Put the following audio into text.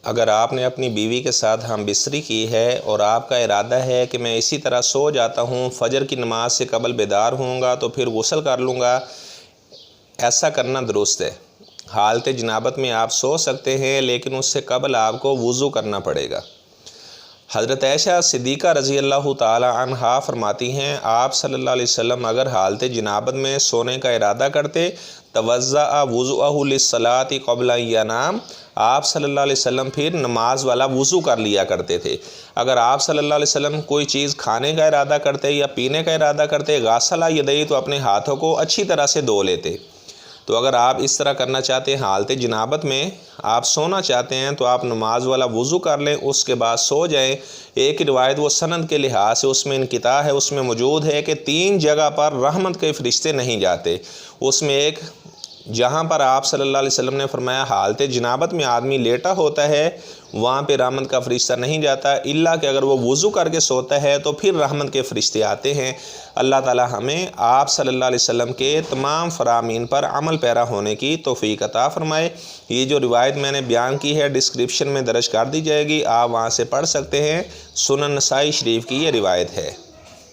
اگر آپ نے اپنی بیوی کے ساتھ ہم بستری کی ہے اور آپ کا ارادہ ہے کہ میں اسی طرح سو جاتا ہوں، فجر کی نماز سے قبل بیدار ہوں گا تو پھر غسل کر لوں گا، ایسا کرنا درست ہے۔ حالت جنابت میں آپ سو سکتے ہیں، لیکن اس سے قبل آپ کو وضو کرنا پڑے گا۔ حضرت عائشہ صدیقہ رضی اللہ تعالی عنہا فرماتی ہیں، آپ صلی اللہ علیہ وسلم اگر حالت جنابت میں سونے کا ارادہ کرتے توضأ وضوءہ للصلاۃ قبل ان ینام، آپ صلی اللہ علیہ وسلم پھر نماز والا وضو کر لیا کرتے تھے۔ اگر آپ صلی اللہ علیہ وسلم کوئی چیز کھانے کا ارادہ کرتے یا پینے کا ارادہ کرتے، غسل یدیہ، تو اپنے ہاتھوں کو اچھی طرح سے دھو لیتے۔ تو اگر آپ اس طرح کرنا چاہتے ہیں، حالت جنابت میں آپ سونا چاہتے ہیں، تو آپ نماز والا وضو کر لیں، اس کے بعد سو جائیں۔ ایک روایت وہ سند کے لحاظ سے اس میں انقطاع ہے، اس میں موجود ہے کہ 3 جگہ پر رحمت کے فرشتے نہیں جاتے۔ اس میں ایک جہاں پر آپ صلی اللہ علیہ وسلم نے فرمایا حالت جنابت میں آدمی لیٹا ہوتا ہے، وہاں پہ رحمت کا فرشتہ نہیں جاتا، الا کہ اگر وہ وضو کر کے سوتا ہے تو پھر رحمت کے فرشتے آتے ہیں۔ اللہ تعالی ہمیں آپ صلی اللہ علیہ وسلم کے تمام فرامین پر عمل پیرا ہونے کی توفیق عطا فرمائے۔ یہ جو روایت میں نے بیان کی ہے ڈسکرپشن میں درج کر دی جائے گی، آپ وہاں سے پڑھ سکتے ہیں۔ سنن نسائی شریف کی یہ روایت ہے۔